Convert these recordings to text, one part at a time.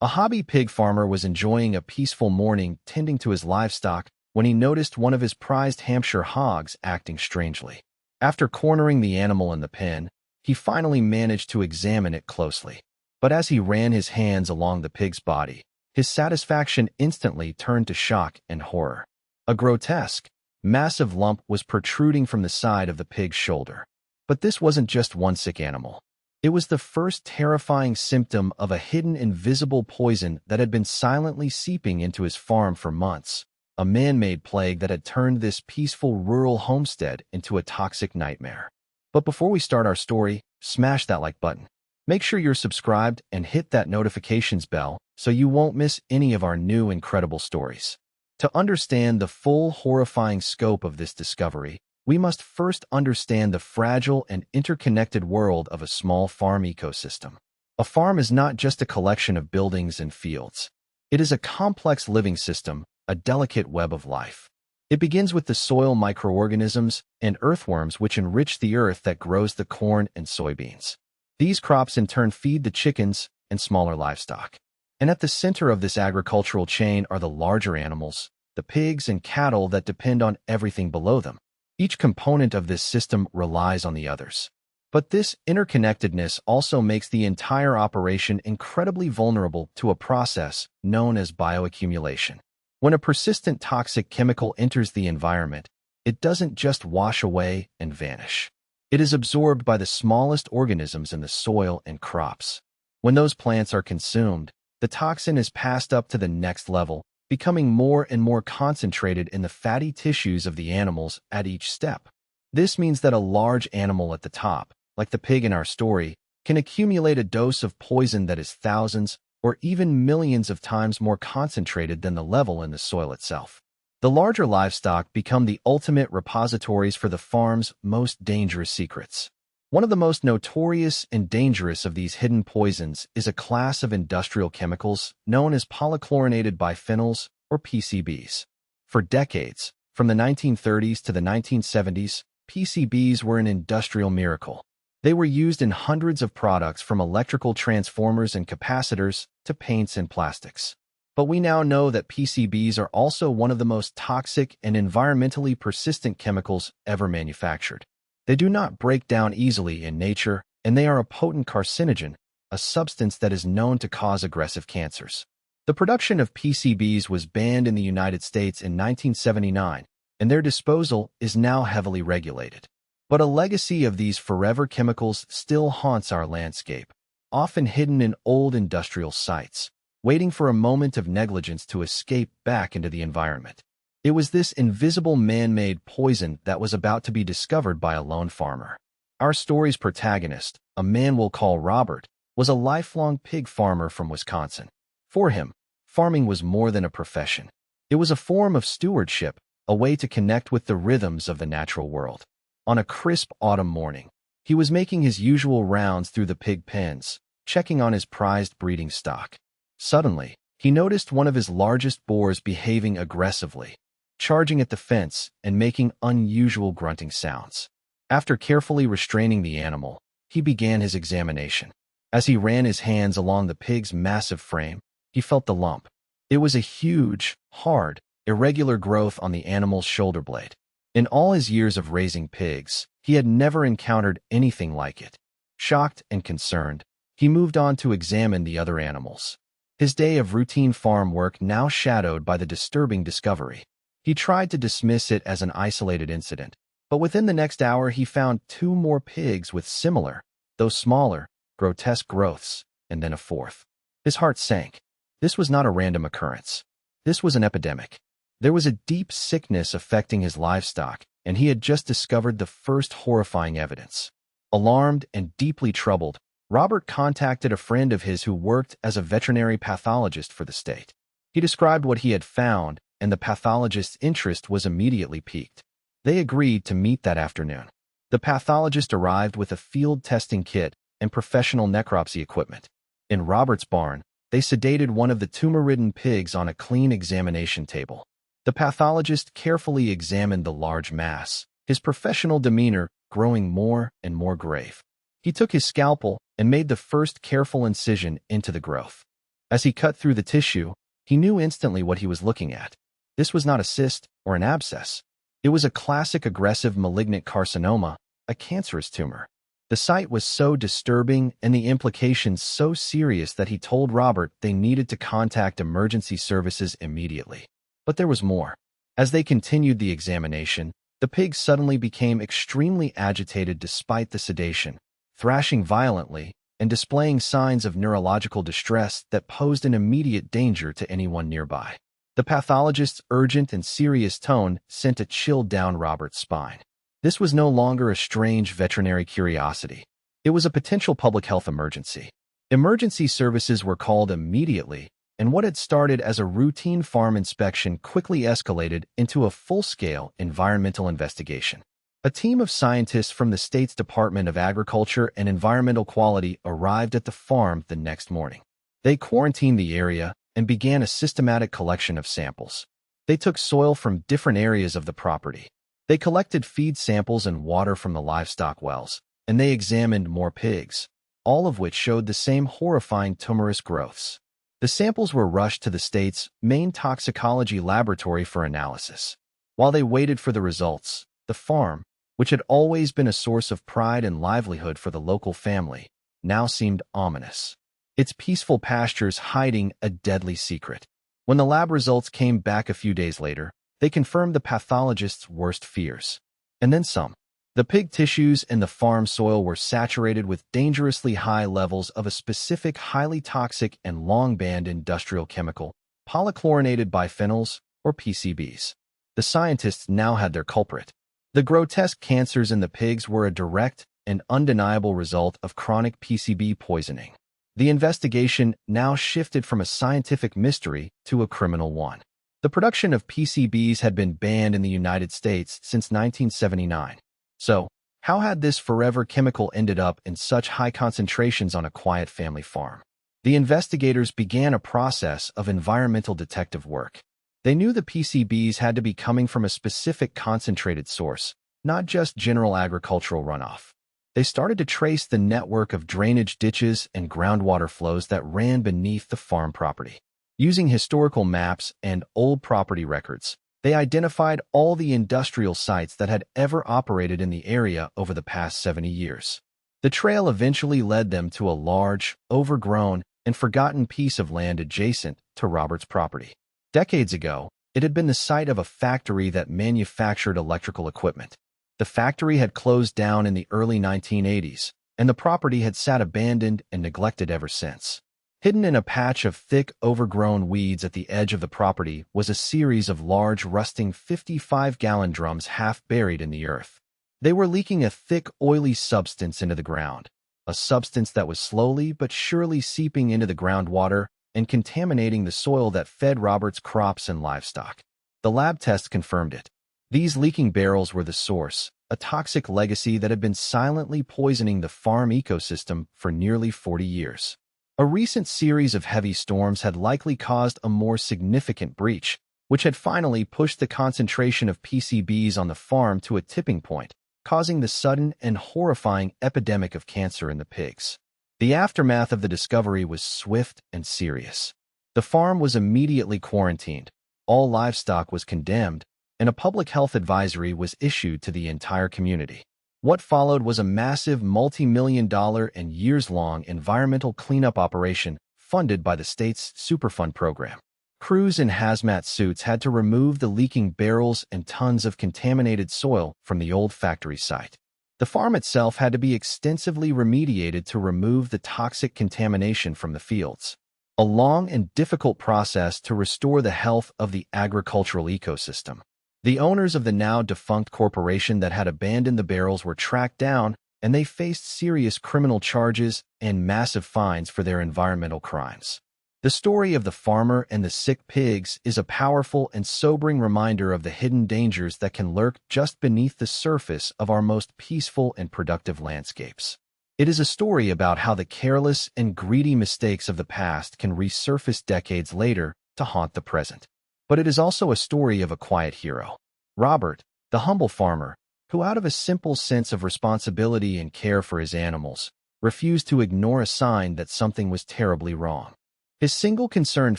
A hobby pig farmer was enjoying a peaceful morning tending to his livestock when he noticed one of his prized Hampshire hogs acting strangely. After cornering the animal in the pen, he finally managed to examine it closely. But as he ran his hands along the pig's body, his satisfaction instantly turned to shock and horror. A grotesque, massive lump was protruding from the side of the pig's shoulder. But this wasn't just one sick animal. It was the first terrifying symptom of a hidden invisible poison that had been silently seeping into his farm for months, a man-made plague that had turned this peaceful rural homestead into a toxic nightmare. But before we start our story, smash that like button. Make sure you're subscribed and hit that notifications bell so you won't miss any of our new incredible stories. To understand the full horrifying scope of this discovery, we must first understand the fragile and interconnected world of a small farm ecosystem. A farm is not just a collection of buildings and fields. It is a complex living system, a delicate web of life. It begins with the soil microorganisms and earthworms which enrich the earth that grows the corn and soybeans. These crops in turn feed the chickens and smaller livestock. And at the center of this agricultural chain are the larger animals, the pigs and cattle that depend on everything below them. Each component of this system relies on the others. But this interconnectedness also makes the entire operation incredibly vulnerable to a process known as bioaccumulation. When a persistent toxic chemical enters the environment, it doesn't just wash away and vanish. It is absorbed by the smallest organisms in the soil and crops. When those plants are consumed, the toxin is passed up to the next level, becoming more and more concentrated in the fatty tissues of the animals at each step. This means that a large animal at the top, like the pig in our story, can accumulate a dose of poison that is thousands or even millions of times more concentrated than the level in the soil itself. The larger livestock become the ultimate repositories for the farm's most dangerous secrets. One of the most notorious and dangerous of these hidden poisons is a class of industrial chemicals known as polychlorinated biphenyls, or PCBs. For decades, from the 1930s to the 1970s, PCBs were an industrial miracle. They were used in hundreds of products from electrical transformers and capacitors to paints and plastics. But we now know that PCBs are also one of the most toxic and environmentally persistent chemicals ever manufactured. They do not break down easily in nature, and they are a potent carcinogen, a substance that is known to cause aggressive cancers. The production of PCBs was banned in the United States in 1979, and their disposal is now heavily regulated. But a legacy of these forever chemicals still haunts our landscape, often hidden in old industrial sites, waiting for a moment of negligence to escape back into the environment. It was this invisible man-made poison that was about to be discovered by a lone farmer. Our story's protagonist, a man we'll call Robert, was a lifelong pig farmer from Wisconsin. For him, farming was more than a profession. It was a form of stewardship, a way to connect with the rhythms of the natural world. On a crisp autumn morning, he was making his usual rounds through the pig pens, checking on his prized breeding stock. Suddenly, he noticed one of his largest boars behaving aggressively, charging at the fence and making unusual grunting sounds. After carefully restraining the animal, he began his examination. As he ran his hands along the pig's massive frame, he felt the lump. It was a huge, hard, irregular growth on the animal's shoulder blade. In all his years of raising pigs, he had never encountered anything like it. Shocked and concerned, he moved on to examine the other animals. His day of routine farm work now shadowed by the disturbing discovery. He tried to dismiss it as an isolated incident, but within the next hour he found two more pigs with similar, though smaller, grotesque growths, and then a fourth. His heart sank. This was not a random occurrence. This was an epidemic. There was a deep sickness affecting his livestock, and he had just discovered the first horrifying evidence. Alarmed and deeply troubled, Robert contacted a friend of his who worked as a veterinary pathologist for the state. He described what he had found, and the pathologist's interest was immediately piqued. They agreed to meet that afternoon. The pathologist arrived with a field testing kit and professional necropsy equipment. In Robert's barn, they sedated one of the tumor-ridden pigs on a clean examination table. The pathologist carefully examined the large mass, his professional demeanor growing more and more grave. He took his scalpel and made the first careful incision into the growth. As he cut through the tissue, he knew instantly what he was looking at. This was not a cyst or an abscess. It was a classic aggressive malignant carcinoma, a cancerous tumor. The sight was so disturbing and the implications so serious that he told Robert they needed to contact emergency services immediately. But there was more. As they continued the examination, the pig suddenly became extremely agitated despite the sedation, thrashing violently and displaying signs of neurological distress that posed an immediate danger to anyone nearby. The pathologist's urgent and serious tone sent a chill down Robert's spine. This was no longer a strange veterinary curiosity. It was a potential public health emergency. Emergency services were called immediately, and what had started as a routine farm inspection quickly escalated into a full-scale environmental investigation. A team of scientists from the state's Department of Agriculture and Environmental Quality arrived at the farm the next morning. They quarantined the area and began a systematic collection of samples. They took soil from different areas of the property. They collected feed samples and water from the livestock wells, and they examined more pigs, all of which showed the same horrifying tumorous growths. The samples were rushed to the state's main toxicology laboratory for analysis. While they waited for the results, the farm, which had always been a source of pride and livelihood for the local family, now seemed ominous. Its peaceful pastures hiding a deadly secret. When the lab results came back a few days later, they confirmed the pathologist's worst fears. And then some. The pig tissues and the farm soil were saturated with dangerously high levels of a specific highly toxic and long-banned industrial chemical, polychlorinated biphenyls, or PCBs. The scientists now had their culprit. The grotesque cancers in the pigs were a direct and undeniable result of chronic PCB poisoning. The investigation now shifted from a scientific mystery to a criminal one. The production of PCBs had been banned in the United States since 1979. So, how had this forever chemical ended up in such high concentrations on a quiet family farm? The investigators began a process of environmental detective work. They knew the PCBs had to be coming from a specific concentrated source, not just general agricultural runoff. They started to trace the network of drainage ditches and groundwater flows that ran beneath the farm property. Using historical maps and old property records, they identified all the industrial sites that had ever operated in the area over the past 70 years. The trail eventually led them to a large, overgrown, and forgotten piece of land adjacent to Robert's property. Decades ago, it had been the site of a factory that manufactured electrical equipment. The factory had closed down in the early 1980s, and the property had sat abandoned and neglected ever since. Hidden in a patch of thick, overgrown weeds at the edge of the property was a series of large, rusting 55-gallon drums half buried in the earth. They were leaking a thick, oily substance into the ground, a substance that was slowly but surely seeping into the groundwater and contaminating the soil that fed Robert's crops and livestock. The lab tests confirmed it. These leaking barrels were the source, a toxic legacy that had been silently poisoning the farm ecosystem for nearly 40 years. A recent series of heavy storms had likely caused a more significant breach, which had finally pushed the concentration of PCBs on the farm to a tipping point, causing the sudden and horrifying epidemic of cancer in the pigs. The aftermath of the discovery was swift and serious. The farm was immediately quarantined, all livestock was condemned, and a public health advisory was issued to the entire community. What followed was a massive multi-million-dollar and years-long environmental cleanup operation funded by the state's Superfund program. Crews in hazmat suits had to remove the leaking barrels and tons of contaminated soil from the old factory site. The farm itself had to be extensively remediated to remove the toxic contamination from the fields. A long and difficult process to restore the health of the agricultural ecosystem. The owners of the now defunct corporation that had abandoned the barrels were tracked down, and they faced serious criminal charges and massive fines for their environmental crimes. The story of the farmer and the sick pigs is a powerful and sobering reminder of the hidden dangers that can lurk just beneath the surface of our most peaceful and productive landscapes. It is a story about how the careless and greedy mistakes of the past can resurface decades later to haunt the present. But it is also a story of a quiet hero, Robert, the humble farmer, who out of a simple sense of responsibility and care for his animals, refused to ignore a sign that something was terribly wrong. His single concerned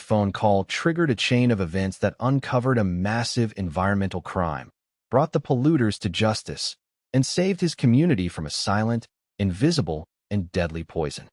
phone call triggered a chain of events that uncovered a massive environmental crime, brought the polluters to justice, and saved his community from a silent, invisible, and deadly poison.